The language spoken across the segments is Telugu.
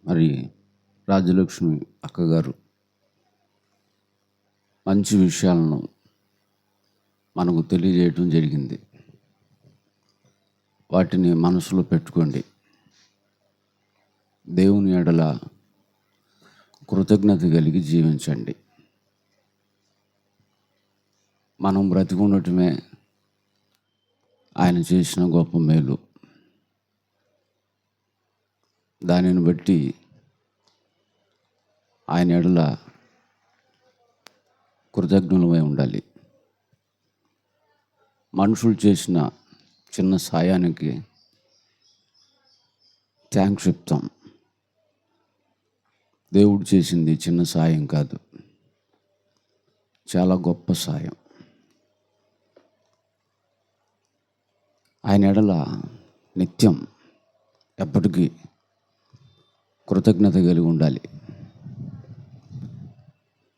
మరి రాజ్యలక్ష్మి అక్కగారు మంచి విషయాలను మనకు తెలియజేయటం జరిగింది. వాటిని మనసులో పెట్టుకోండి. దేవుని ఎడల కృతజ్ఞత కలిగి జీవించండి. మనం బ్రతికుండటమే ఆయన చేసిన గొప్ప మేలు. దానిని బట్టి ఆయన ఎడల కృతజ్ఞులమై ఉండాలి. మనుషులు చేసిన చిన్న సాయానికి థ్యాంక్స్ చెప్తాం. దేవుడు చేసింది చిన్న సాయం కాదు, చాలా గొప్ప సాయం. ఆయన ఎడల నిత్యం ఎప్పటికీ కృతజ్ఞత కలిగి ఉండాలి.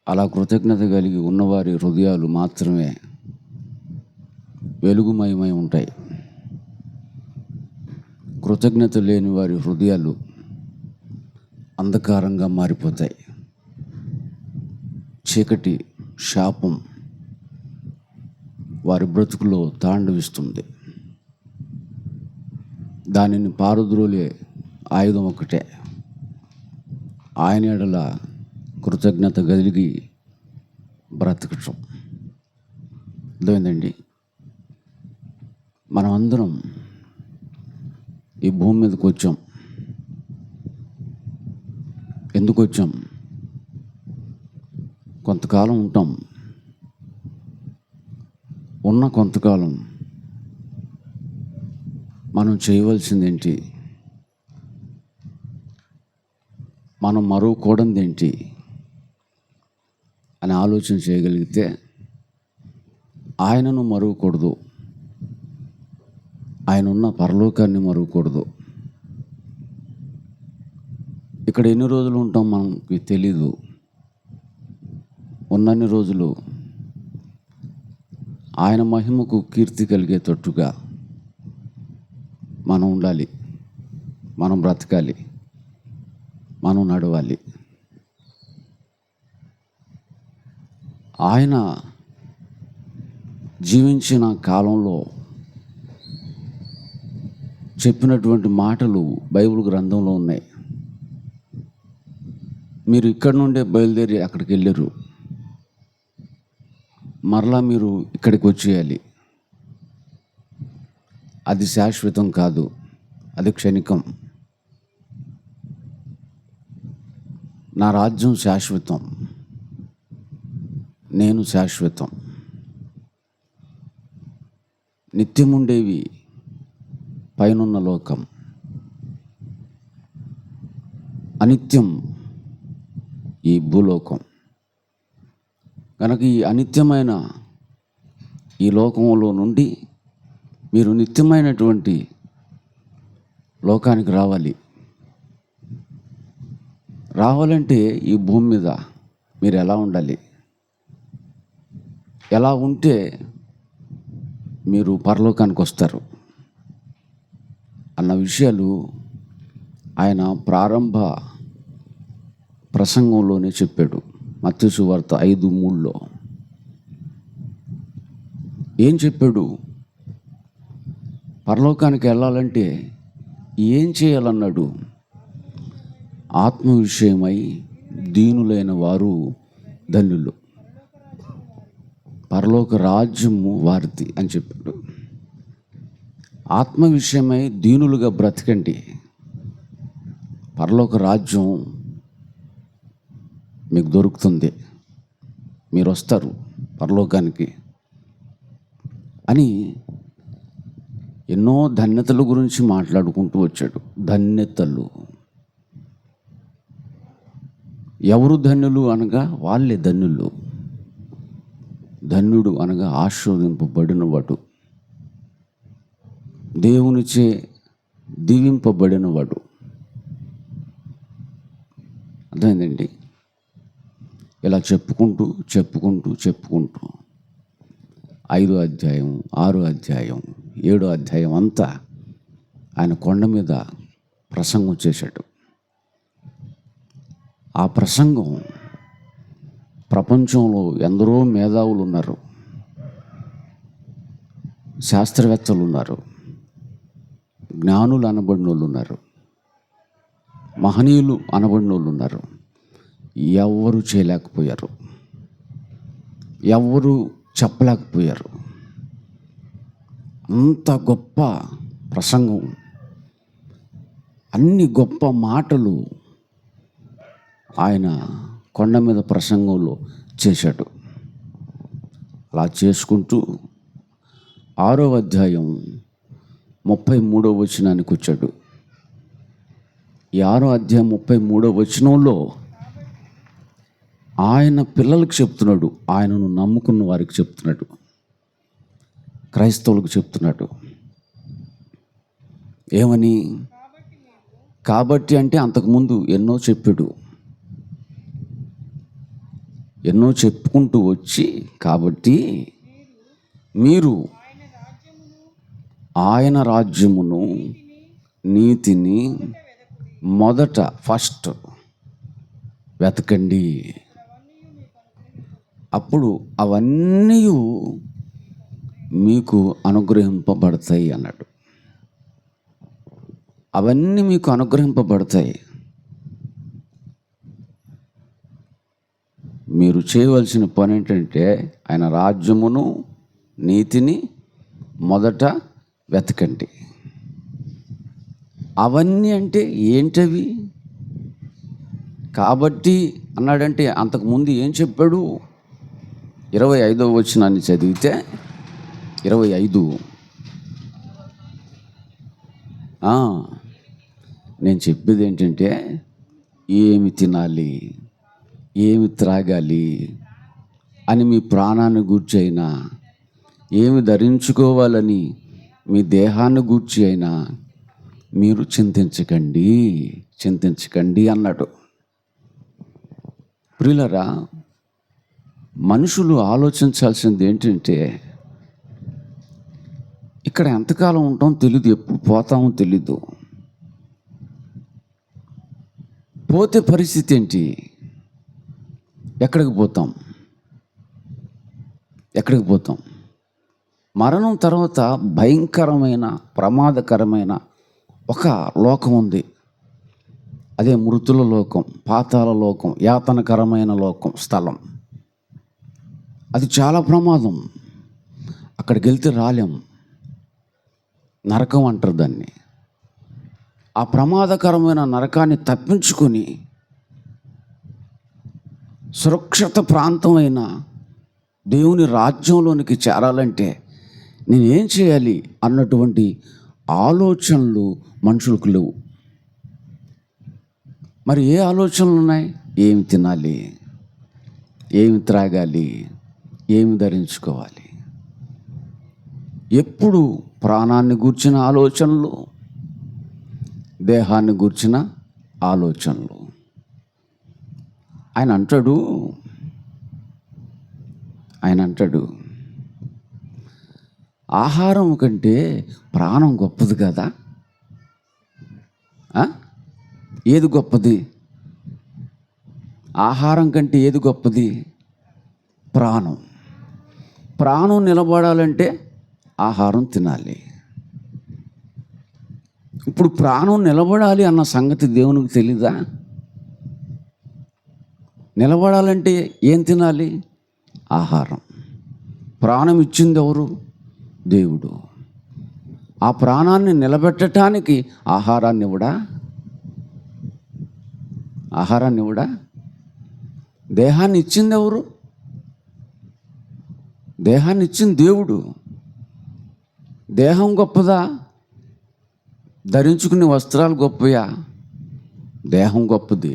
అలా కృతజ్ఞత కలిగి ఉన్నవారి హృదయాలు మాత్రమే వెలుగుమయమై ఉంటాయి. కృతజ్ఞత లేని వారి హృదయాలు అంధకారంగా మారిపోతాయి. చీకటి శాపం వారి బ్రతుకులో తాండవిస్తుంది. దానిని పారద్రోలే ఆయుధం ఒకటే, ఆయన ఎడల కృతజ్ఞత కలిగి బ్రతకటం. అర్థమైందండి? మనం అందరం ఈ భూమి మీదకి వచ్చాం. ఎందుకు వచ్చాం? కొంతకాలం ఉంటాం. ఉన్న కొంతకాలం మనం చేయవలసిందేంటి? మనం మరువకూడనిదేంటి అని ఆలోచన చేయగలిగితే ఆయనను మరువకూడదు, ఆయన ఉన్న పరలోకాన్ని మరువకూడదు. ఇక్కడ ఎన్ని రోజులు ఉంటాం మనకి తెలీదు. ఉన్నన్ని రోజులు ఆయన మహిమకు కీర్తి కలిగేటట్టుగా మనం ఉండాలి, మనం బ్రతకాలి, మనం నడవాలి. ఆయన జీవించిన కాలంలో చెప్పినటువంటి మాటలు బైబిల్ గ్రంథంలో ఉన్నాయి. మీరు ఇక్కడ నుండే బయలుదేరి అక్కడికి వెళ్ళారు, మరలా మీరు ఇక్కడికి వచ్చేయాలి. అది శాశ్వతం కాదు, అది క్షణికం. నా రాజ్యం శాశ్వతం, నేను శాశ్వతం. నిత్యముండేవి పైనున్న లోకం, అనిత్యం ఈ భూలోకం. కనుక ఈ అనిత్యమైన ఈ లోకంలో నుండి మీరు నిత్యమైనటువంటి లోకానికి రావాలంటే ఈ భూమి మీద మీరు ఎలా ఉండాలి, ఎలా ఉంటే మీరు పరలోకానికి వస్తారు అన్న విషయాలు ఆయన ప్రారంభ ప్రసంగంలోనే చెప్పాడు. మత్తయి సువార్త 5:3 ఏం చెప్పాడు? పరలోకానికి వెళ్ళాలంటే ఏం చేయాలన్నాడు? ఆత్మ విషయమై దీనులైన వారు ధన్యులు, పరలోక రాజ్యము వారిది అని చెప్పాడు. ఆత్మ విషయమై దీనులుగా బ్రతకండి, పరలోక రాజ్యం మీకు దొరుకుతుంది, మీరు వస్తారు పరలోకానికి అని ఎన్నో ధన్యతల గురించి మాట్లాడుకుంటూ వచ్చాడు. ధన్యతలు ఎవరు ధన్యులు అనగా వాళ్ళే ధన్యులు. ధన్యుడు అనగా ఆశీర్వదింపబడినవాడు, దేవునిచే దీవింపబడినవాడు. అర్థమైందండి? ఇలా చెప్పుకుంటూ 5వ అధ్యాయం, 6వ అధ్యాయం, 7వ అధ్యాయం అంతా ఆయన కొండ మీద ప్రసంగం చేశాడు. ఆ ప్రసంగం ప్రపంచంలో ఎందరో మేధావులు ఉన్నారు, శాస్త్రవేత్తలు ఉన్నారు, జ్ఞానులు అనబడిన వాళ్ళు ఉన్నారు, మహనీయులు అనబడిన వాళ్ళు ఉన్నారు. ఎవ్వరూ చేయలేకపోయారు, ఎవ్వరూ చెప్పలేకపోయారు. అంత గొప్ప ప్రసంగం, అన్ని గొప్ప మాటలు ఆయన కొండ మీద ప్రసంగంలో చేశాడు. అలా చేసుకుంటూ 6వ అధ్యాయం 33వ వచనానికి వచ్చాడు. ఈ 6వ అధ్యాయం 33వ వచనంలో ఆయన పిల్లలకు చెప్తున్నాడు, ఆయనను నమ్ముకున్న వారికి చెప్తున్నాడు, క్రైస్తవులకు చెప్తున్నాడు. ఏమని? కాబట్టి అంటే అంతకుముందు ఎన్నో చెప్పాడు, ఎన్నో చెప్పుకుంటూ వచ్చి, కాబట్టి మీరు ఆయన రాజ్యమును నీతిని మొదట ఫస్ట్ వెతకండి, అప్పుడు అవన్నీ మీకు అనుగ్రహింపబడతాయి అన్నాడు. అవన్నీ మీకు అనుగ్రహింపబడతాయి. మీరు చేయవలసిన పని ఏంటంటే ఆయన రాజ్యమును నీతిని మొదట వెతకండి. అవన్నీ అంటే ఏంటవి? కాబట్టి అన్నాడంటే అంతకుముందు ఏం చెప్పాడు? 25వ వచనాన్ని చదివితే 25 నేను చెప్పేది ఏంటంటే, ఏమి తినాలి, ఏమి త్రాగాలి అని మీ ప్రాణాన్ని గూర్చి అయినా, ఏమి ధరించుకోవాలని మీ దేహాన్ని గూర్చి అయినా మీరు చింతించకండి అన్నాడు. ప్రియులరా, మనుషులు ఆలోచించాల్సింది ఏంటంటే, ఇక్కడ ఎంతకాలం ఉంటాం తెలీదు, ఎప్పుడు పోతామో తెలీదు. పోతే పరిస్థితి ఏంటి? ఎక్కడికి పోతాం? మరణం తర్వాత భయంకరమైన ప్రమాదకరమైన ఒక లోకం ఉంది. అదే మృతుల లోకం, పాతాళ లోకం, యాతనకరమైన లోకం, స్థలం. అది చాలా ప్రమాదం. అక్కడికి వెళ్తే రాలేం, నరకం అంటారు దాన్ని. ఆ ప్రమాదకరమైన నరకాన్ని తప్పించుకొని సురక్షిత ప్రాంతమైన దేవుని రాజ్యంలోనికి చేరాలంటే నేనేం చేయాలి అన్నటువంటి ఆలోచనలు మనుషులకు లేవు. మరి ఏ ఆలోచనలు ఉన్నాయి? ఏమి తినాలి, ఏమి త్రాగాలి, ఏమి ధరించుకోవాలి. ఎప్పుడు ప్రాణాన్ని గూర్చిన ఆలోచనలు, దేహాన్ని గూర్చిన ఆలోచనలు. ఆయన అంటాడు ఆహారం కంటే ప్రాణం గొప్పది కదా. ఏది గొప్పది? ఆహారం కంటే ఏది గొప్పది? ప్రాణం నిలబడాలంటే ఆహారం తినాలి. ఇప్పుడు ప్రాణం నిలబడాలి అన్న సంగతి దేవునికి తెలీదా? నిలబడాలంటే ఏం తినాలి? ఆహారం. ప్రాణం ఇచ్చింది ఎవరు? దేవుడు. ఆ ప్రాణాన్ని నిలబెట్టడానికి ఆహారాన్ని ఇవ్వడా? దేహాన్ని ఇచ్చింది ఎవరు? దేహాన్ని ఇచ్చింది దేవుడు. దేహం గొప్పదా? ధరించుకునే వస్త్రాలు గొప్పయా? దేహం గొప్పది.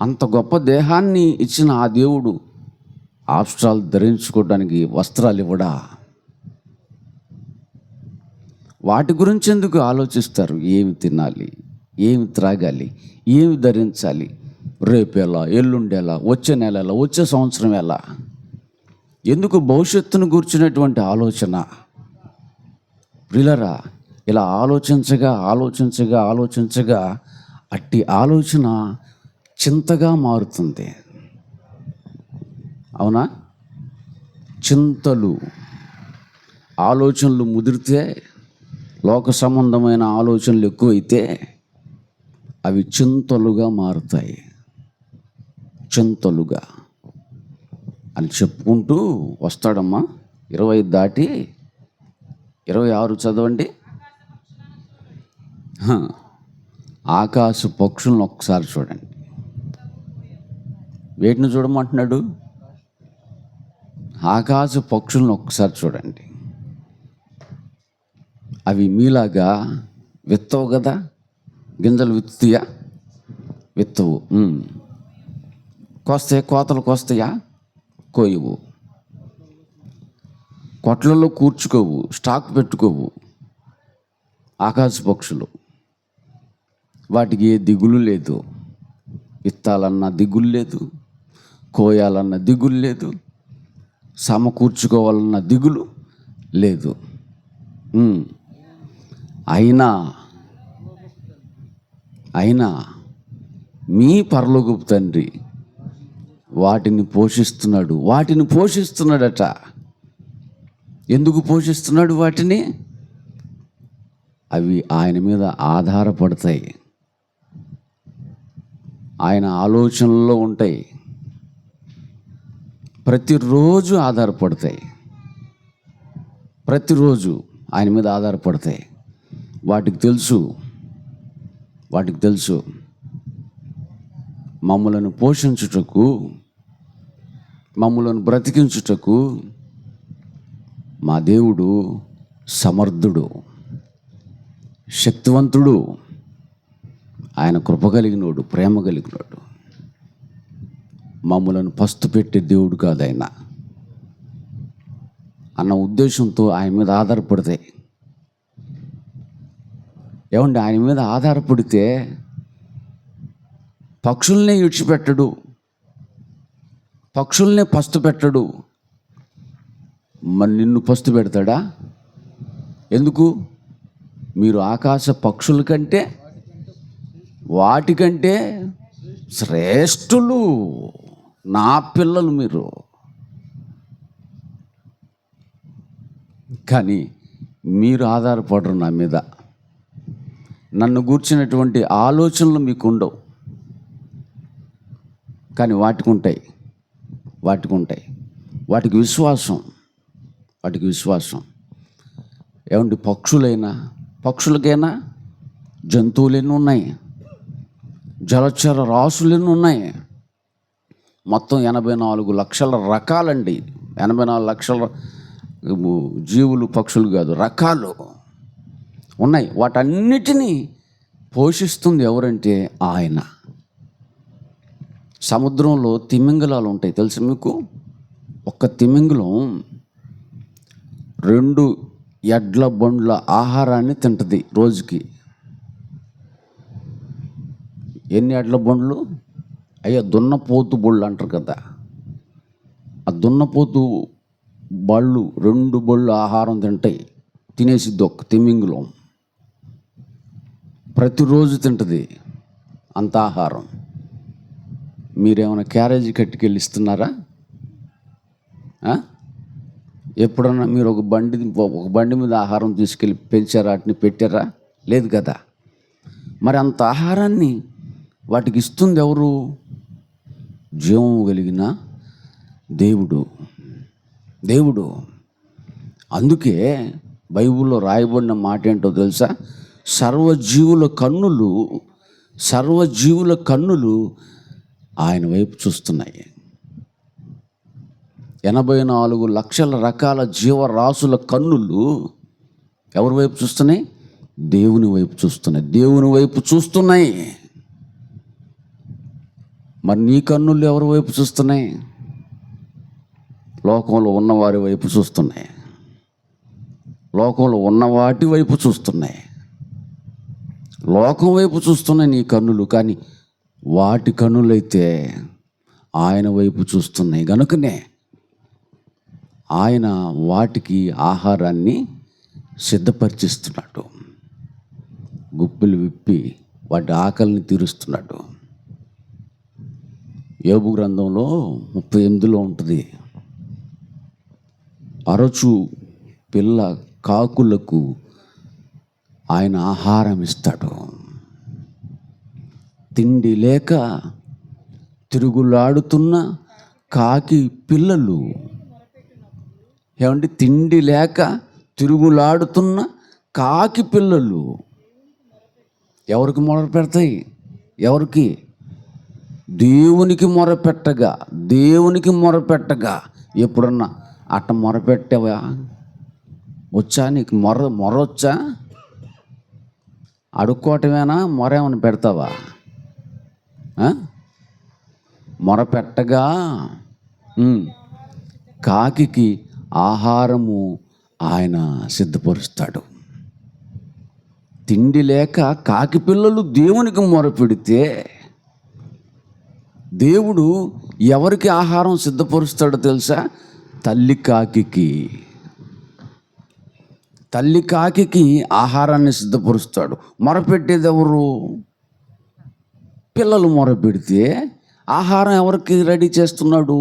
అంత గొప్ప దేహాన్ని ఇచ్చిన ఆ దేవుడు వస్త్రాలు ధరించుకోవడానికి వస్త్రాలు ఇవ్వడా? వాటి గురించి ఎందుకు ఆలోచిస్తారు? ఏమి తినాలి, ఏమి త్రాగాలి, ఏమి ధరించాలి, రేపేలా, ఎల్లుండేలా, వచ్చే నెల ఎలా, వచ్చే సంవత్సరం ఎలా, ఎందుకు భవిష్యత్తును గూర్చినటువంటి ఆలోచన? ప్రియులారా, ఇలా ఆలోచించగా అట్టి ఆలోచన చింతగా మారుతుంది. అవునా? చింతలు, ఆలోచనలు ముదిరితే, లోక సంబంధమైన ఆలోచనలు ఎక్కువైతే అవి చింతలుగా మారుతాయి. చింతలుగా అని చెప్పుకుంటూ వస్తాడమ్మా. 20 దాటి 26 చదవండి. ఆకాశ పక్షులను ఒక్కసారి చూడండి. వేటిని చూడమంటున్నాడు? ఆకాశ పక్షులను ఒక్కసారి చూడండి. అవి మీలాగా విత్తవు కదా, గింజలు విత్తుతాయా? విత్తవు. కోతలకు వస్తాయా? కోయవు. కొట్లలో కూర్చుకోవు, స్టాక్ పెట్టుకోవు. ఆకాశ పక్షులు, వాటికి ఏ దిగులు లేదు. విత్తాలన్న దిగులు లేదు, కోయాలన్న దిగులు లేదు, సమకూర్చుకోవాలన్న దిగులు లేదు. అయినా మీ పరలోకపు తండ్రి వాటిని పోషిస్తున్నాడట. ఎందుకు పోషిస్తున్నాడు వాటిని? అవి ఆయన మీద ఆధారపడతాయి, ఆయన ఆలోచనల్లో ఉంటాయి, ప్రతిరోజు ఆధారపడతాయి, ప్రతిరోజు ఆయన మీద ఆధారపడతాయి. వాటికి తెలుసు మమ్ములను పోషించుటకు, మమ్ములను బ్రతికించుటకు మా దేవుడు సమర్థుడు, శక్తివంతుడు, ఆయన కృప కలిగినోడు, ప్రేమ కలిగినోడు. మమ్ములను పస్తు పెట్టే దేవుడు కాదు ఆయన అన్న ఉద్దేశంతో ఆయన మీద ఆధారపడతాయి. ఏమండి, ఆయన మీద ఆధారపడితే పక్షుల్నే విడిచిపెట్టడు, పక్షుల్నే పస్తు పెట్టడు. మరి నిన్ను పస్తు పెడతాడా? ఎందుకు? మీరు ఆకాశ పక్షుల కంటే, వాటికంటే శ్రేష్ఠులు, నా పిల్లలు మీరు. కానీ మీరు ఆధారపడరు నా మీద. నన్ను గూర్చినటువంటి ఆలోచనలు మీకు ఉండవు, కానీ వాటికి ఉంటాయి. వాటికి విశ్వాసం. ఏమండి, పక్షులకైనా జంతువులు ఎన్ని ఉన్నాయి, జలచర రాసులు ఎన్ని ఉన్నాయి. మొత్తం 84 లక్షల రకాలండి. 84 లక్షల జీవులు, పక్షులు కాదు, రకాలు ఉన్నాయి. వాటన్నిటినీ పోషిస్తుంది ఎవరంటే ఆయన. సముద్రంలో తిమింగలాలు ఉంటాయి, తెలుసు మీకు? ఒక్క తిమింగలం 2 ఎడ్ల బండ్ల ఆహారాన్ని తింటుంది రోజుకి. ఎన్ని ఎడ్ల బండ్లు? దున్నపోతు బళ్ళు అంటారు కదా, ఆ దున్నపోతు బళ్ళు 2 బళ్ళు ఆహారం తినేసిద్ది ఒక తిమింగలం. ప్రతిరోజు తింటుంది అంత ఆహారం. మీరేమైనా క్యారేజీ కట్టుకెళ్ళి ఇస్తున్నారా? ఎప్పుడన్నా మీరు ఒక బండి మీద ఆహారం తీసుకెళ్ళి పెంచారా, వాటిని పెట్టారా? లేదు కదా. మరి అంత ఆహారాన్ని వాటికి ఇస్తుంది ఎవరు? జీవం కలిగిన దేవుడు. అందుకే బైబిల్లో రాయబడిన మాట ఏంటో తెలుసా? సర్వజీవుల కన్నులు ఆయన వైపు చూస్తున్నాయి. 84 లక్షల రకాల జీవరాశుల కన్నులు ఎవరి వైపు చూస్తున్నాయి? దేవుని వైపు చూస్తున్నాయి. మరి నీ కన్నులు ఎవరి వైపు చూస్తున్నాయి? లోకంలో ఉన్నవారి వైపు చూస్తున్నాయి, లోకంలో ఉన్న వాటి వైపు చూస్తున్నాయి, లోకం వైపు చూస్తున్నాయి నీ కన్నులు. కానీ వాటి కన్నులైతే ఆయన వైపు చూస్తున్నాయి. కనుకనే ఆయన వాటికి ఆహారాన్ని సిద్ధపరిచిస్తున్నాడు. గుప్పిలు విప్పి వాటి ఆకలిని తీరుస్తున్నాడు. యోబు గ్రంథంలో 38లో ఉంటుంది, అరచు పిల్ల కాకులకు ఆయన ఆహారం ఇస్తాడు. తిండి లేక తిరుగులాడుతున్న కాకి పిల్లలు, ఏమంటే తిండి లేక తిరుగులాడుతున్న కాకి పిల్లలు ఎవరికి మొరపెడతాయి? ఎవరికి? దేవునికి మొరపెట్టగా. దేవునికి మొరపెట్టగా. ఎప్పుడన్నా అట్ట మొరపెట్టావా? వచ్చా నీకు మొర వచ్చా? అడుక్కోవటమేనా? మొరేమని పెడతావా? మొరపెట్టగా కాకికి ఆహారము ఆయన సిద్ధపరుస్తాడు. తిండి లేక కాకి పిల్లలు దేవునికి మొరపెడితే దేవుడు ఎవరికి ఆహారం సిద్ధపరుస్తాడో తెలుసా? తల్లి కాకికి ఆహారాన్ని సిద్ధపరుస్తాడు. మొరపెట్టేది ఎవరు? పిల్లలు మొరపెడితే ఆహారం ఎవరికి రెడీ చేస్తున్నాడు?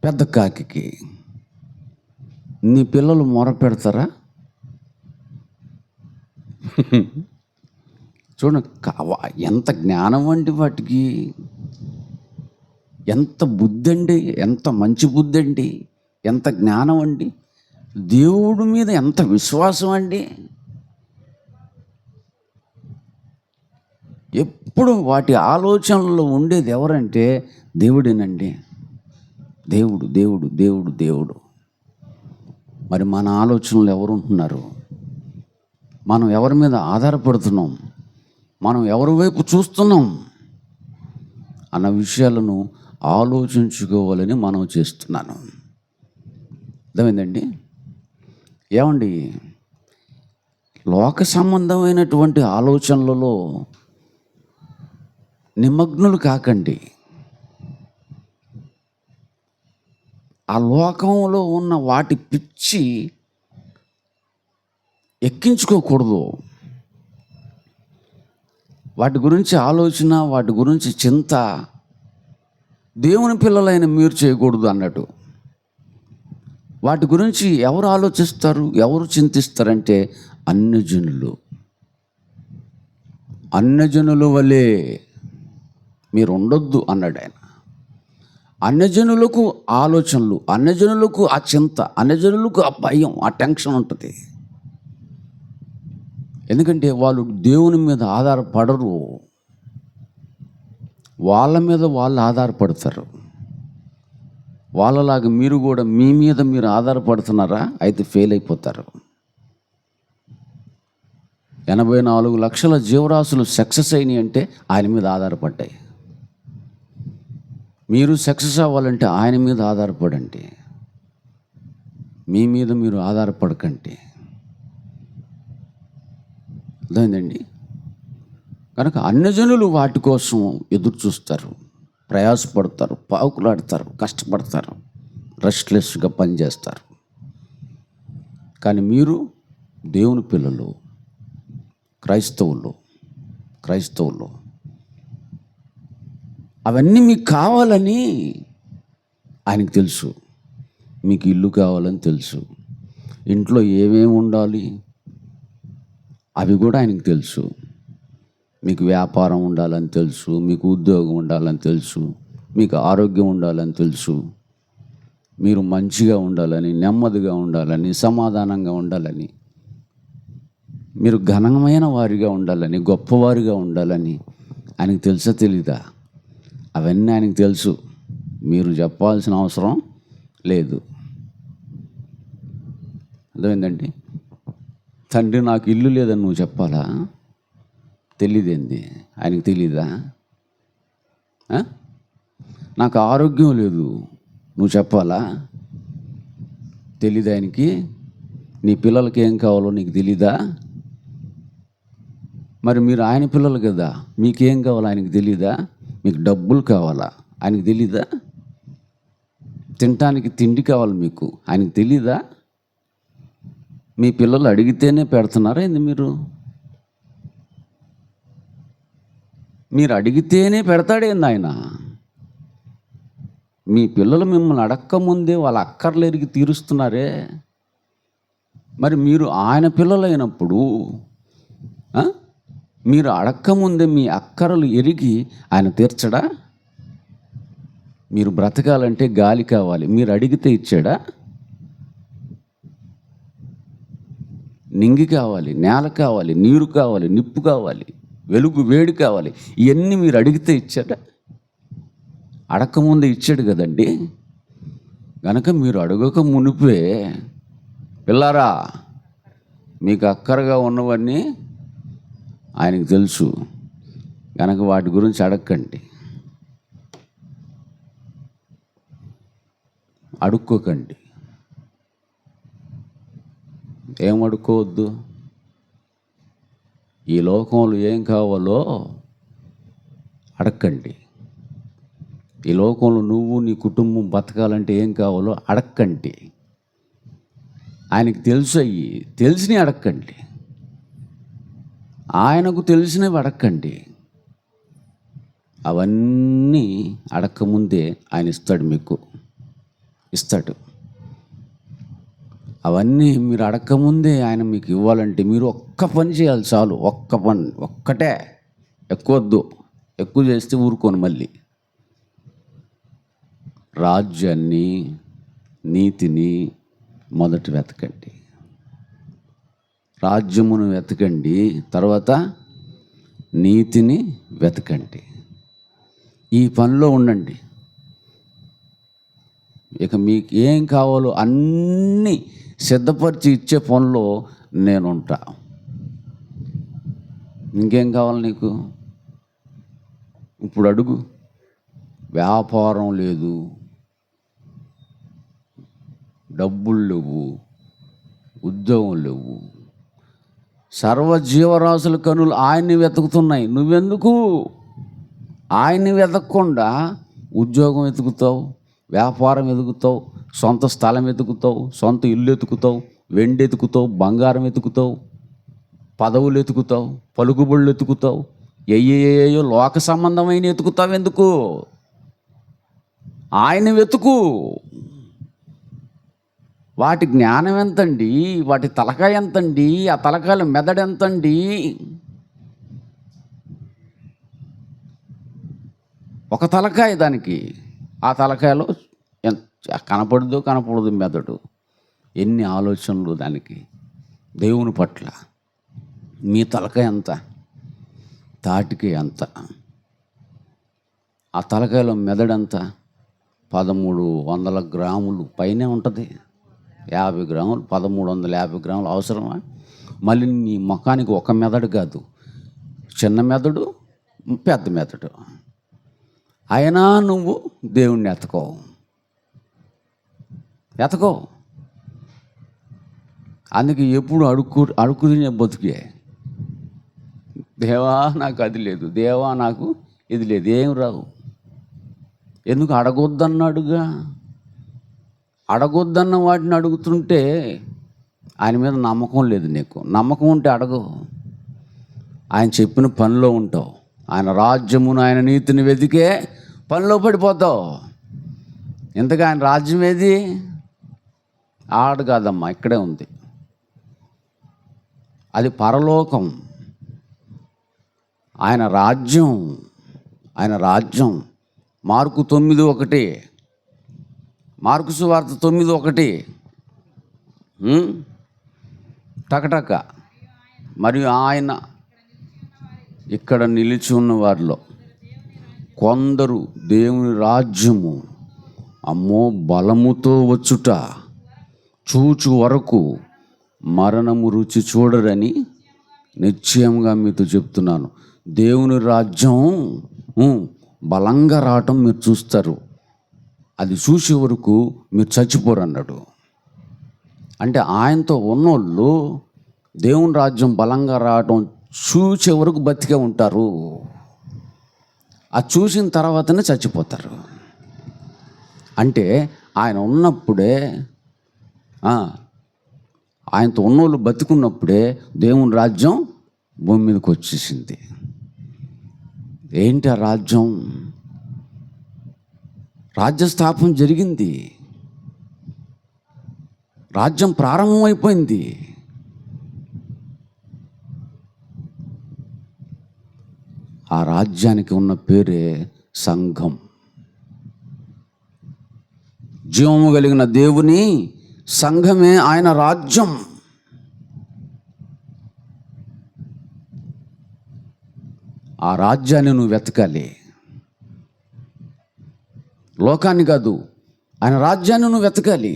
పెద్ద కాకికి. నీ పిల్లలు మొరపెడతారా? చూడండి, ఎంత జ్ఞానం అండి వాటికి, ఎంత బుద్ధి అండి, ఎంత మంచి బుద్ధి అండి, ఎంత జ్ఞానం అండి, దేవుడి మీద ఎంత విశ్వాసం అండి. ఎప్పుడు వాటి ఆలోచనలో ఉండేది ఎవరంటే దేవుడేనండి. దేవుడు దేవుడు దేవుడు దేవుడు. మరి మన ఆలోచనలు ఎవరు ఉంటున్నారు? మనం ఎవరి మీద ఆధారపడుతున్నాం? మనం ఎవరి వైపు చూస్తున్నాం అన్న విషయాలను ఆలోచించుకోవాలని మనం చేస్తున్నాను. అర్థమైందండి? ఏమండి, లోక సంబంధమైనటువంటి ఆలోచనలలో నిమగ్నులు కాకండి. ఆ లోకంలో ఉన్న వాటి పిచ్చి ఎక్కించుకోకూడదు. వాటి గురించి ఆలోచన, వాటి గురించి చింత దేవుని పిల్లలైన మీరు చేయకూడదు అన్నట్టు. వాటి గురించి ఎవరు ఆలోచిస్తారు, ఎవరు చింతిస్తారంటే అన్యజనుల వలె మీరు ఉండొద్దు అన్నాడు ఆయన. అన్యజనులకు ఆలోచనలు, అన్యజనులకు ఆ చింత, అన్యజనులకు ఆ భయం, ఆ టెన్షన్ ఉంటుంది. ఎందుకంటే వాళ్ళు దేవుని మీద ఆధారపడరు, వాళ్ళ మీద వాళ్ళు ఆధారపడతారు. వాళ్ళలాగా మీరు కూడా మీ మీద మీరు ఆధారపడుతున్నారా? అయితే ఫెయిల్ అయిపోతారు. 84 లక్షల జీవరాశులు సక్సెస్ అయినాయి అంటే ఆయన మీద ఆధారపడ్డాయి. మీరు సక్సెస్ అవ్వాలంటే ఆయన మీద ఆధారపడండి, మీ మీద మీరు ఆధారపడకండి. అర్థమైందండి? కనుక అన్యజనులు వాటి కోసం ఎదురు చూస్తారు, ప్రయాసపడతారు, పాకులాడతారు, కష్టపడతారు, రెస్ట్లెస్గా పనిచేస్తారు. కానీ మీరు దేవుని పిల్లలు, క్రైస్తవులు అవన్నీ మీకు కావాలని ఆయనకు తెలుసు. మీకు ఇల్లు కావాలని తెలుసు, ఇంట్లో ఏమేమి ఉండాలి అవి కూడా ఆయనకు తెలుసు. మీకు వ్యాపారం ఉండాలని తెలుసు, మీకు ఉద్యోగం ఉండాలని తెలుసు, మీకు ఆరోగ్యం ఉండాలని తెలుసు, మీరు మంచిగా ఉండాలని, నెమ్మదిగా ఉండాలని, సమాధానంగా ఉండాలని, మీరు ఘనమైన వారిగా ఉండాలని, గొప్పవారిగా ఉండాలని ఆయనకు తెలుసా తెలీదా? అవన్నీ ఆయనకు తెలుసు, మీరు చెప్పాల్సిన అవసరం లేదు. అర్థమైందండి? తండ్రి నాకు ఇల్లు లేదని నువ్వు చెప్పాలా? తెలీదేంది? ఆయనకు తెలీదా? నాకు ఆరోగ్యం లేదు నువ్వు చెప్పాలా? తెలీదా ఆయనకి? నీ పిల్లలకి ఏం కావాలో నీకు తెలీదా? మరి మీరు ఆయన పిల్లలు కదా, మీకేం కావాలో ఆయనకు తెలీదా? మీకు డబ్బులు కావాలా? ఆయనకు తెలీదా? తినటానికి తిండి కావాలి మీకు, ఆయనకు తెలీదా? మీ పిల్లలు అడిగితేనే పెడుతున్నారా ఏంది మీరు? మీరు అడిగితేనే పెడతాడేంది ఆయన? మీ పిల్లలు మిమ్మల్ని అడక్కముందే వాళ్ళ అక్కర్లు ఎరిగి తీరుస్తున్నారే, మరి మీరు ఆయన పిల్లలైనప్పుడు మీరు అడక్కముందే మీ అక్కరలు ఎరిగి ఆయన తీర్చడా? మీరు బ్రతకాలంటే గాలి కావాలి, మీరు అడిగితే ఇచ్చాడా? నింగి కావాలి, నేల కావాలి, నీరు కావాలి, నిప్పు కావాలి, వెలుగు వేడి కావాలి, ఇవన్నీ మీరు అడిగితే ఇచ్చాడా? అడగకముందే ఇచ్చాడు కదండి. కనుక మీరు అడగక మునిపే, పిల్లారా మీకు అక్కరగా ఉన్నవన్నీ ఆయనకు తెలుసు కనుక వాటి గురించి అడగకండి, అడుక్కోకండి. ఏం అడుక్కోవద్దు? ఈ లోకంలో ఏం కావాలో అడక్కండి. ఈ లోకంలో నువ్వు నీ కుటుంబం బతకాలంటే ఏం కావాలో అడక్కండి. ఆయనకు తెలుసు, అయ్యి తెలిసినవి అడక్కండి. ఆయనకు తెలిసినవి అడక్కండి. అవన్నీ అడక్కముందే ఆయన ఇస్తాడు, మీకు ఇస్తాడు. అవన్నీ మీరు అడగకముందే ఆయన మీకు ఇవ్వాలంటే మీరు ఒక్క పని చేయాలి చాలు. ఒక్క పని, ఒక్కటే, ఎక్కువద్దు. ఎక్కువ చేస్తే ఊరుకోను. మళ్ళీ రాజ్యాన్ని, నీతిని మొదట వెతకండి. రాజ్యమును వెతకండి, తర్వాత నీతిని వెతకండి. ఈ పనిలో ఉండండి. ఇక మీకు ఏం కావాలో అన్నీ సిద్ధపరిచి ఇచ్చే పనిలో నేనుంటా. ఇంకేం కావాలి నీకు? ఇప్పుడు అడుగు. వ్యాపారం లేదు, డబ్బులు లేవు, ఉద్యోగం లేవు, సర్వజీవరాశుల కనులు ఆయన్ని వెతుకుతున్నాయి. నువ్వెందుకు ఆయన్ని వెతకకుండా ఉద్యోగం వెతుకుతావు, వ్యాపారం వెతుకుతావు, సొంత స్థలం వెతుకుతావు, సొంత ఇల్లు వెతుకుతావు, వెండి వెతుకుతావు, బంగారం వెతుకుతావు, పదవులు వెతుకుతావు, పలుకుబడులు వెతుకుతావు, ఏయో లోక సంబంధమైన వెతుకుతావు? ఎందుకు? ఆయన వెతుకు. వాటి జ్ఞానం ఎంతండి? వాటి తలకాయ ఎంతండి? ఆ తలకాయల మెదడు ఎంతండి? ఒక తలకాయ దానికి. ఆ తలకాయలో కనపడదు మెదడు. ఎన్ని ఆలోచనలు దానికి దేవుని పట్ల. మీ తలకాయ ఎంత? తాటికి ఎంత? ఆ తలకాయలో మెదడంత? 1300 గ్రాములు పైనే ఉంటుంది. 50 గ్రాములు, 1350 గ్రాములు అవసరమా? మళ్ళీ నీ ముఖానికి ఒక మెదడు కాదు, చిన్న మెదడు, పెద్ద మెదడు. అయినా నువ్వు దేవుణ్ణి ఎతకో. అందుకే ఎప్పుడు అడుక్కు తినే బతుకే. దేవా నాకు అది లేదు, దేవా నాకు ఇది లేదు, ఏం రావు. ఎందుకు? అడగొద్దన్నాడుగా. అడగొద్దన్న వాటిని అడుగుతుంటే ఆయన మీద నమ్మకం లేదు నీకు. నమ్మకం ఉంటే అడగు. ఆయన చెప్పిన పనిలో ఉంటావు. ఆయన రాజ్యమును, ఆయన నీతిని వెతికే పనిలో పడిపోతావు. ఇంతగా ఆయన రాజ్యం ఏది? ఆడ కాదమ్మా, ఇక్కడే ఉంది. అది పరలోకం. ఆయన రాజ్యం మార్కు 9:1, మార్కు సువార్త 9:1 టకటక. మరియు ఆయన ఇక్కడ నిలిచి ఉన్న వారిలో కొందరు దేవుని రాజ్యము బలముతో వచ్చుట చూచు వరకు మరణము రుచి చూడరని నిశ్చయంగా మీతో చెప్తున్నాను. దేవుని రాజ్యం బలంగా రావటం మీరు చూస్తారు. అది చూసే వరకు మీరు చచ్చిపోరు అన్నాడు. అంటే ఆయనతో ఉన్నోళ్ళు దేవుని రాజ్యం బలంగా రావటం చూసే వరకు బతికే ఉంటారు. అది చూసిన తర్వాతనే చచ్చిపోతారు. అంటే ఆయన ఉన్నప్పుడే, ఆయనతో ఉన్నోళ్ళు బతికున్నప్పుడే దేవుని రాజ్యం భూమి మీదకి వచ్చేసింది. ఏంటి ఆ రాజ్యం? రాజ్యస్థాపన జరిగింది, రాజ్యం ప్రారంభమైపోయింది. ఆ రాజ్యానికి ఉన్న పేరే సంఘం. జీవము కలిగిన దేవుని సంఘమే ఆయన రాజ్యం. ఆ రాజ్యాన్ని నువ్వు వెతకాలి. లోకాన్ని కాదు, ఆయన రాజ్యాన్ని నువ్వు వెతకాలి,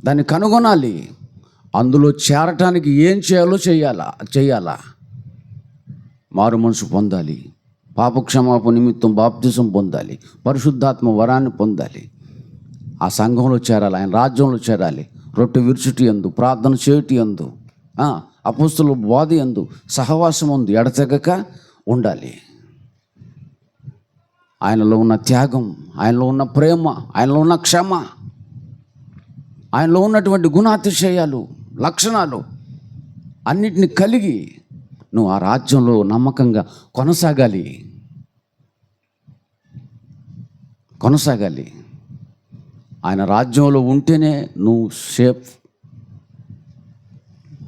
దాన్ని కనుగొనాలి. అందులో చేరటానికి ఏం చేయాలో చేయాలా. మారు మనసు పొందాలి, పాపక్షమాపణ నిమిత్తం బాప్తిసం పొందాలి, పరిశుద్ధాత్మ వరాన్ని పొందాలి. ఆ సంఘంలో చేరాలి, ఆయన రాజ్యంలో చేరాలి. రొట్టె విరుచుటి యందు, ప్రార్థన చేయుటి యందు, అపోస్తలుల బోధ యందు, సహవాసం యందు ఎడతెగక ఉండాలి. ఆయనలో ఉన్న త్యాగం, ఆయనలో ఉన్న ప్రేమ, ఆయనలో ఉన్న క్షమ, ఆయనలో ఉన్నటువంటి గుణాతిశయాలు, లక్షణాలు అన్నిటిని కలిగి నువ్వు ఆ రాజ్యంలో నమ్మకంగా కొనసాగాలి. ఆయన రాజ్యంలో ఉంటేనే నువ్వు సేఫ్.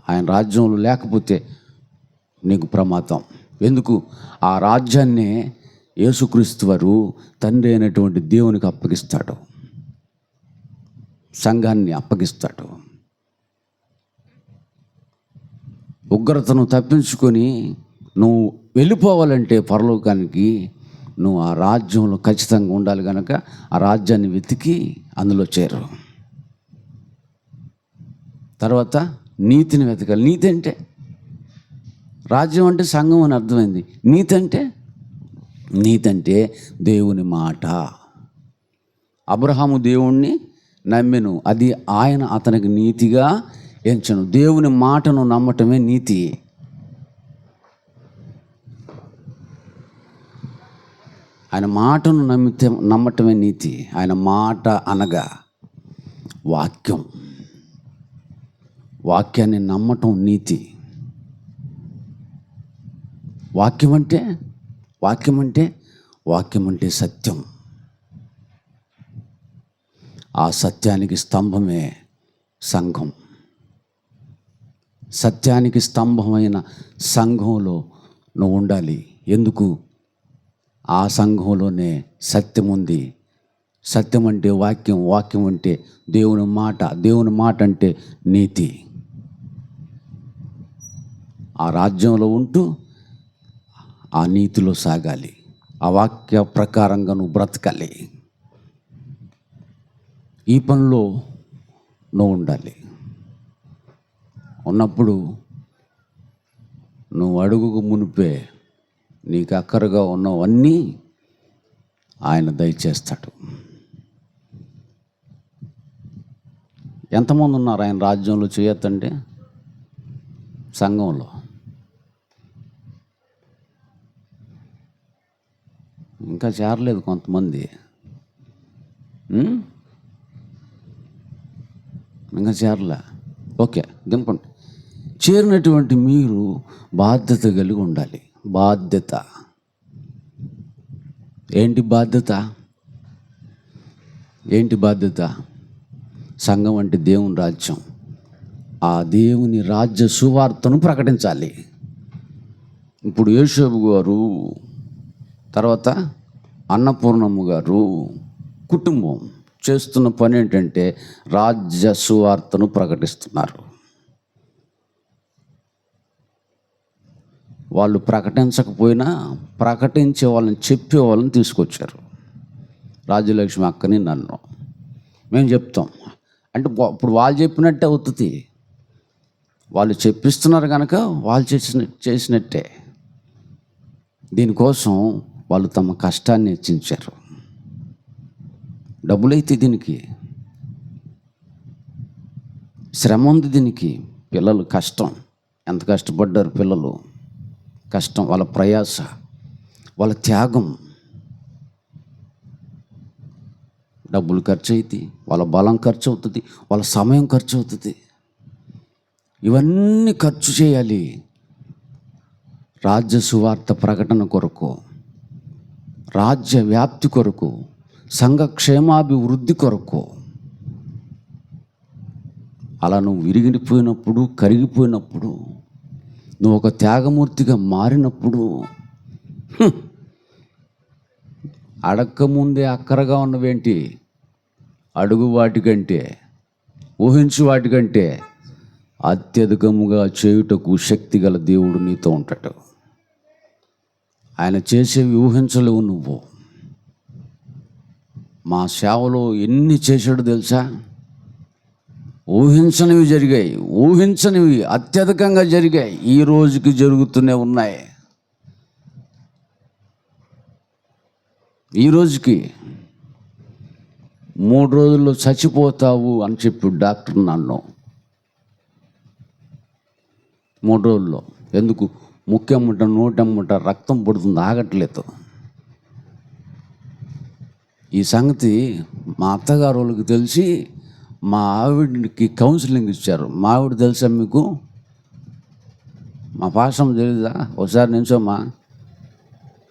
ఆయన రాజ్యంలో లేకపోతే నీకు ప్రమాదం. ఎందుకు? ఆ రాజ్యాన్నే యేసుక్రీస్తు వారు తండ్రి అయినటువంటి దేవునికి అప్పగిస్తాడు, సంఘాన్ని అప్పగిస్తాడు. ఉగ్రతను తప్పించుకొని నువ్వు వెళ్ళిపోవాలంటే పరలోకానికి, నువ్వు ఆ రాజ్యంలో ఖచ్చితంగా ఉండాలి. కనుక ఆ రాజ్యాన్ని వెతికి అందులో చేరు. తర్వాత నీతిని వెతకాలి. నీతి అంటే రాజ్యం అంటే సంఘం అని అర్థమైంది. నీతి అంటే దేవుని మాట. అబ్రహాము దేవుణ్ణి నమ్మెను, అది ఆయన అతనికి నీతిగా ఎంచెను. దేవుని మాటను నమ్మటమే నీతి. ఆయన మాటను నమ్మటమే నీతి. ఆయన మాట అనగా వాక్యాన్ని నమ్మటం నీతి. వాక్యం అంటే సత్యం. ఆ సత్యానికి స్తంభమే సంఘం. సత్యానికి స్తంభమైన సంఘంలో నువ్వు ఉండాలి. ఎందుకు? ఆ సంఘంలోనే సత్యం ఉంది. సత్యం అంటే వాక్యం అంటే దేవుని మాట అంటే నీతి. ఆ రాజ్యంలో ఉంటూ ఆ నీతిలో సాగాలి. ఆ వాక్య ప్రకారంగా నువ్వు బ్రతకాలి. ఈ పనిలో నువ్వు ఉండాలి. ఉన్నప్పుడు నువ్వు అడుగుకు మునిపే నీకు అక్కరగా ఉన్నవన్నీ ఆయన దయచేస్తాడు. ఎంతమంది ఉన్నారు ఆయన రాజ్యంలో చేయొద్దంటే? సంఘంలో ఇంకా చేరలేదు కొంతమంది. ఇంకా చేరలే. ఓకే, దింపండి. చేరినటువంటి మీరు బాధ్యత కలిగి ఉండాలి. ఏంటి బాధ్యత? సంఘం అంటే దేవుని రాజ్యం. ఆ దేవుని రాజ్య సువార్తను ప్రకటించాలి. ఇప్పుడు యేషోబు గారు, తర్వాత అన్నపూర్ణమ్మ గారు కుటుంబం చేస్తున్న పని ఏంటంటే రాజ్య సువార్తను ప్రకటిస్తున్నారు. వాళ్ళు ప్రకటించకపోయినా ప్రకటించే వాళ్ళని, చెప్పే వాళ్ళని తీసుకొచ్చారు. రాజ్యలక్ష్మి అక్కని నన్ను మేము చెప్తాం అంటే ఇప్పుడు వాళ్ళు చెప్పినట్టే అవుతుంది. వాళ్ళు చెప్పిస్తున్నారు కనుక వాళ్ళు చేసినట్టే. దీనికోసం వాళ్ళు తమ కష్టాన్ని హెచ్చించారు. డబ్బులైతే దీనికి శ్రమ ఉంది, దీనికి పిల్లలు కష్టం, ఎంత కష్టపడ్డారు పిల్లలు, కష్టం, వాళ్ళ ప్రయాస, వాళ్ళ త్యాగం, డబ్బులు ఖర్చు అవుతాయి, వాళ్ళ బలం ఖర్చు అవుతుంది, వాళ్ళ సమయం ఖర్చు అవుతుంది. ఇవన్నీ ఖర్చు చేయాలి. రాజ్య సువార్త ప్రకటన కొరకు, రాజ్య వ్యాప్తి కొరకు, సంఘ క్షేమాభివృద్ధి కొరకు. అలా నువ్వు విరిగిపోయినప్పుడు, కరిగిపోయినప్పుడు, నువ్వు ఒక త్యాగమూర్తిగా మారినప్పుడు, అడక్కముందే అక్కరగా ఉన్నవేంటి? అడుగు వాటికంటే, ఊహించు వాటికంటే అత్యధికముగా చేయుటకు శక్తి గల దేవుడు నీతో ఉంటాడు. ఆయన చేసేవి ఊహించలేవు నువ్వు. మా సేవలో ఎన్ని చేశాడు తెలుసా? ఊహించనివి జరిగాయి, ఊహించనివి అత్యధికంగా జరిగాయి, ఈ రోజుకి జరుగుతూనే ఉన్నాయి. ఈ రోజుకి 3 రోజుల్లో చచ్చిపోతావు అని చెప్పి డాక్టర్ నన్ను. 3 రోజుల్లో. ఎందుకు? ముక్కెమ్మట, నోటెమ్మట రక్తం పడుతుంది, ఆగట్లేదు. ఈ సంగతి మా అత్తగారు వాళ్ళకి తెలిసి మా ఆవిడకి కౌన్సిలింగ్ ఇచ్చారు. మా ఆవిడ తెలుసా మీకు? మా పాశం తెలీదా? ఒకసారి నించోమ్మా,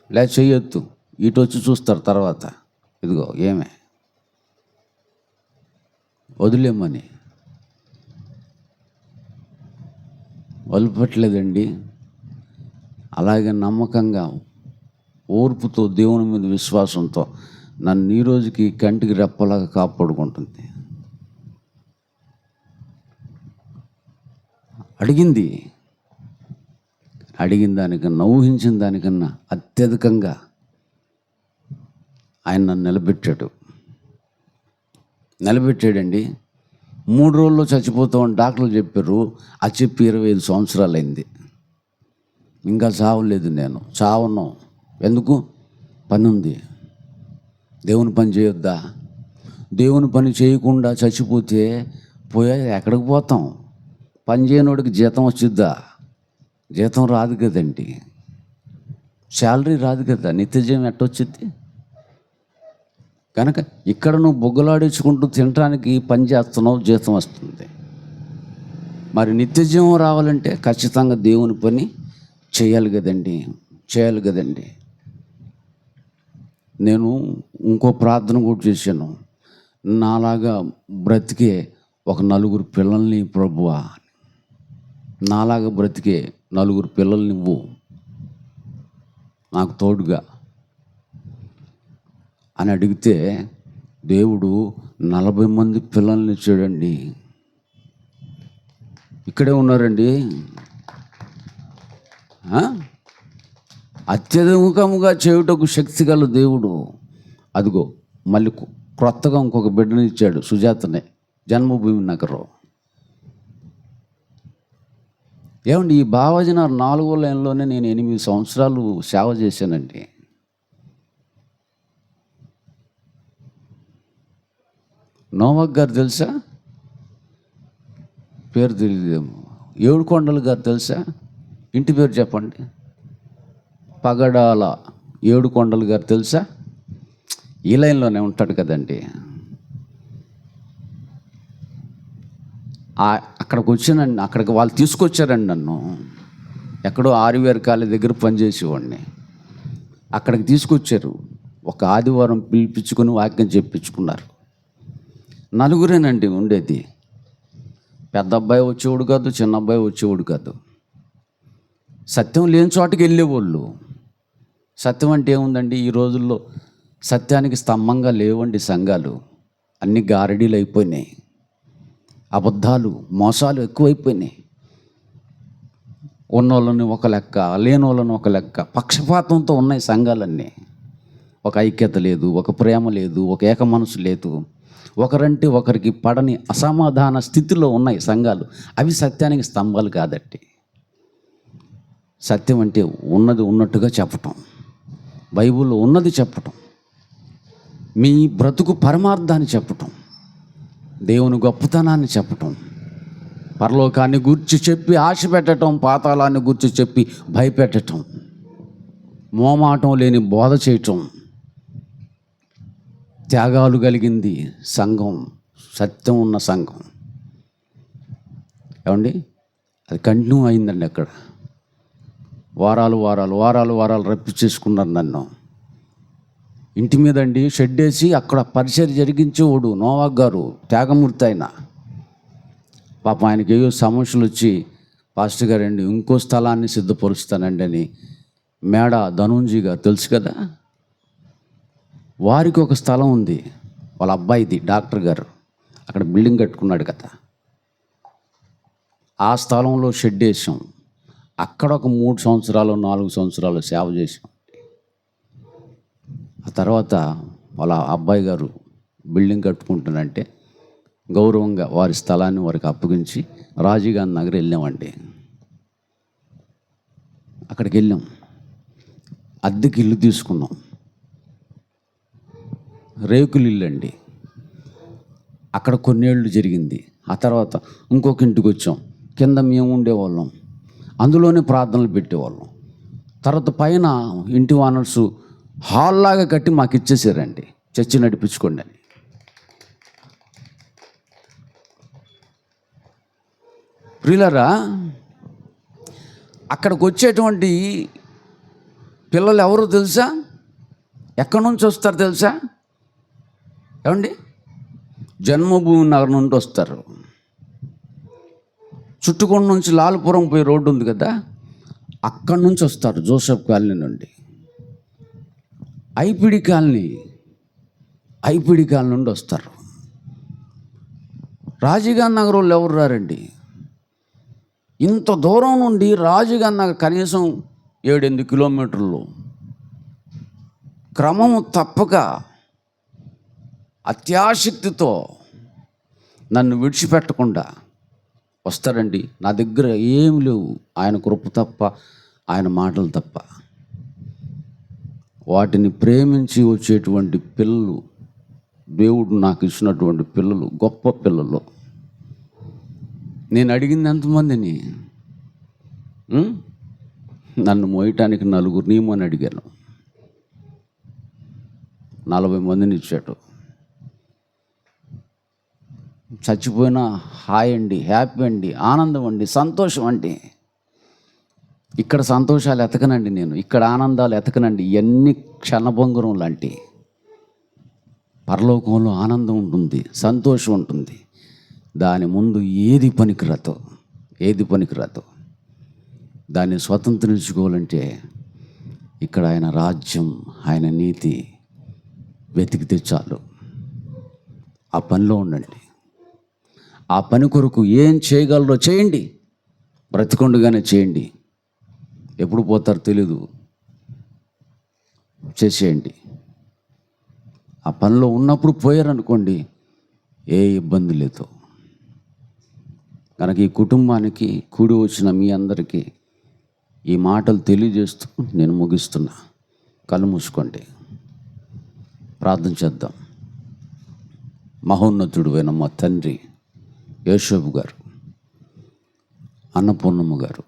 లే చెయ్యొద్దు, ఇటు వచ్చి చూస్తారు తర్వాత. ఇదిగో ఏమే వదిలేమని. వదిలిపెట్టలేదండి. అలాగే నమ్మకంగా, ఓర్పుతో, దేవుని మీద విశ్వాసంతో నన్ను ఈ రోజుకి కంటికి రెప్పలాగా కాపాడుకుంటుంది. అడిగిన దానికన్నా, ఊహించిన దానికన్నా అత్యధికంగా ఆయన నన్ను నిలబెట్టాడండి. 3 రోజుల్లో చచ్చిపోతామని డాక్టర్లు చెప్పారు. అది చెప్పి 25 సంవత్సరాలు అయింది. ఇంకా చావలేదు. నేను చావను. ఎందుకు? పని ఉంది. దేవుని పని చేయొద్దా? దేవుని పని చేయకుండా చచ్చిపోతే ఎక్కడికి పోతాం? పని చేయనోడికి జీతం వచ్చిద్దా? జీతం రాదు కదండి, శాలరీ రాదు కదా, నిత్యజీవం ఎట్టొచ్చిద్ది? కనుక ఇక్కడ నువ్వు బొగ్గలాడించుకుంటూ తినడానికి పని చేస్తున్నావు, జీతం వస్తుంది. మరి నిత్యజీవం రావాలంటే ఖచ్చితంగా దేవుని పని చేయాలి కదండి. నేను ఇంకో ప్రార్థన కూడా చేశాను. నాలాగా బ్రతికే ఒక 4 పిల్లల్ని ప్రభువా, నాలాగా బ్రతికే 4 పిల్లల్ని ఇవ్వు నాకు తోడుగా అని అడిగితే దేవుడు 40 మంది పిల్లల్ని ఇచ్చాడండి. ఇక్కడే ఉన్నారండి. అత్యధికముగా చేయుటకు శక్తి గల దేవుడు. అదిగో మళ్ళీ క్రొత్తగా ఇంకొక బిడ్డని ఇచ్చాడు, సుజాతనే, జన్మభూమి నగరం. ఏమండి, ఈ బావాజీ 4వ లైన్లోనే నేను 8 సంవత్సరాలు సేవ చేశానండి. నోవాక్ గారు తెలుసా? పేరు తెలియదేమో. 7 కొండలు గారు తెలుసా? ఇంటి పేరు చెప్పండి. పగడాల 7 కొండలు గారు తెలుసా? ఈ లైన్లోనే ఉంటాడు కదండి. అక్కడికి వచ్చానండి. అక్కడికి వాళ్ళు తీసుకొచ్చారండి నన్ను. ఎక్కడో ఆరివేరు కాలేజ్ దగ్గర పనిచేసేవాడిని. అక్కడికి తీసుకొచ్చారు. ఒక ఆదివారం పిలిపించుకొని వాక్యం చెప్పించుకున్నారు. 4 ఉండేది. పెద్ద అబ్బాయి వచ్చేవాడు కాదు, చిన్న అబ్బాయి వచ్చేవాడు కాదు. సత్యం లేని చోటకి వెళ్ళేవాళ్ళు. సత్యం అంటే ఏముందండి? ఈ రోజుల్లో సత్యానికి స్తంభంగా లేవండి సంఘాలు. అన్ని గారడీలు అయిపోయినాయి, అబద్ధాలు, మోసాలు ఎక్కువైపోయినాయి. ఉన్నోళ్ళని ఒక లెక్క, లేనోళ్ళని ఒక లెక్క, పక్షపాతంతో ఉన్నాయి సంఘాలన్నీ. ఒక ఐక్యత లేదు, ఒక ప్రేమ లేదు, ఒక ఏక మనసు లేదు. ఒకరంటే ఒకరికి పడని అసమాధాన స్థితిలో ఉన్నాయి సంఘాలు. అవి సత్యానికి స్తంభాలు కాదట్టి. సత్యం అంటే ఉన్నది ఉన్నట్టుగా చెప్పటం, బైబిల్లో ఉన్నది చెప్పటం, మీ బ్రతుకు పరమార్థాన్ని చెప్పటం, దేవుని గొప్పతనాన్ని చెప్పటం, పరలోకాన్ని గుర్చి చెప్పి ఆశ పెట్టడం, పాతాళాన్ని గుర్చి చెప్పి భయపెట్టడం, మోమాటం లేని బోధ చేయటం. త్యాగాలు కలిగింది సంఘం, సత్యం ఉన్న సంఘం. ఏమండి, అది కంటిన్యూ అయిందండి. అక్కడ వారాలు వారాలు వారాలు వారాలు రప్పించేసుకున్నారు నన్ను. ఇంటి మీద అండి షెడ్ వేసి అక్కడ పరిచయం జరిగించేవాడు నోవాక్ గారు, త్యాగమూర్తి ఆయన. పాప ఆయనకి ఏవో సమస్యలు వచ్చి, పాస్టర్ గారండి ఇంకో స్థలాన్ని సిద్ధపరుస్తానండి అని మేడ ధనుంజీ గారు తెలుసు కదా, వారికి ఒక స్థలం ఉంది, వాళ్ళ అబ్బాయిది డాక్టర్ గారు అక్కడ బిల్డింగ్ కట్టుకున్నాడు కదా, ఆ స్థలంలో షెడ్ వేసాం. అక్కడ ఒక 3 సంవత్సరాలు 4 సంవత్సరాలు సేవ చేసాం. ఆ తర్వాత వాళ్ళ అబ్బాయి గారు బిల్డింగ్ కట్టుకుంటానంటే గౌరవంగా వారి స్థలాన్ని వారికి అప్పగించి రాజీవ్ గాంధీ నగర్ వెళ్ళామండి. అక్కడికి వెళ్ళాం, అద్దెకి ఇల్లు తీసుకున్నాం, రేకులు ఇల్లు అండి. అక్కడ కొన్నేళ్ళు జరిగింది. ఆ తర్వాత ఇంకొక ఇంటికి వచ్చాం, కింద మేము ఉండేవాళ్ళం, అందులోనే ప్రార్థనలు పెట్టేవాళ్ళం. తర్వాత పైన ఇంటి ఓనర్సు హాల్ లాగా కట్టి మాకు ఇచ్చేసారండి, చర్చి నడిపించుకోండి అని. ప్రియులారా, అక్కడికి వచ్చేటువంటి పిల్లలు ఎవరో తెలుసా? ఎక్కడి నుంచి వస్తారు తెలుసా? ఏమండి, జన్మభూమి నగర్ నుండి వస్తారు. చుట్టుకొండ నుంచి లాల్పురం పోయి రోడ్డు ఉంది కదా, అక్కడి నుంచి వస్తారు, జోసెఫ్ కాలనీ నుండి. ఐపిడి కాలనీ నుండి వస్తారు. రాజీవ్ గాంధీ నగర్ వాళ్ళు ఎవరు రారండి. ఇంత దూరం నుండి రాజీవ్ గాంధీ నగర్ కనీసం 7-8 కిలోమీటర్లు క్రమము తప్పక అత్యాసక్తితో నన్ను విడిచిపెట్టకుండా వస్తారండి. నా దగ్గర ఏమి లేవు, ఆయన కృప తప్ప, ఆయన మాటలు తప్ప. వాటిని ప్రేమించి వచ్చేటువంటి పిల్లలు, దేవుడు నాకు ఇచ్చినటువంటి పిల్లలు గొప్ప పిల్లలు. నేను అడిగింది ఎంతమందిని? నన్ను మోయటానికి 4 నియమని అడిగాను, 40 మందిని ఇచ్చాడు. చచ్చిపోయినా హాయ్ అండి, హ్యాపీ అండి, ఆనందం అండి, సంతోషం అండి. ఇక్కడ సంతోషాలు ఎతకనండి, నేను ఇక్కడ ఆనందాలు ఎతకనండి. ఇవన్నీ క్షణభంగురం లాంటి. పరలోకంలో ఆనందం ఉంటుంది, సంతోషం ఉంటుంది. దాని ముందు ఏది పనికిరాదు. దాన్ని స్వతంత్రించుకోవాలంటే ఇక్కడ ఆయన రాజ్యం, ఆయన నీతి వెతికితే చాలు. ఆ పనిలో ఉండండి. ఆ పని కొరకు ఏం చేయగలరో చేయండి, బ్రతికొండగానే చేయండి. ఎప్పుడు పోతారో తెలీదు, చేసేయండి. ఆ పనిలో ఉన్నప్పుడు పోయారనుకోండి, ఏ ఇబ్బంది లేదు. కనుక ఈ కుటుంబానికి కూడి వచ్చిన మీ అందరికీ ఈ మాటలు తెలియజేస్తూ నేను ముగిస్తున్నా. కళ్ళు మూసుకోండి, ప్రార్థన చేద్దాం. మహోన్నతుడు అయిన మా తండ్రి యేషోబు గారు, అన్నపూర్ణమ్మ గారు,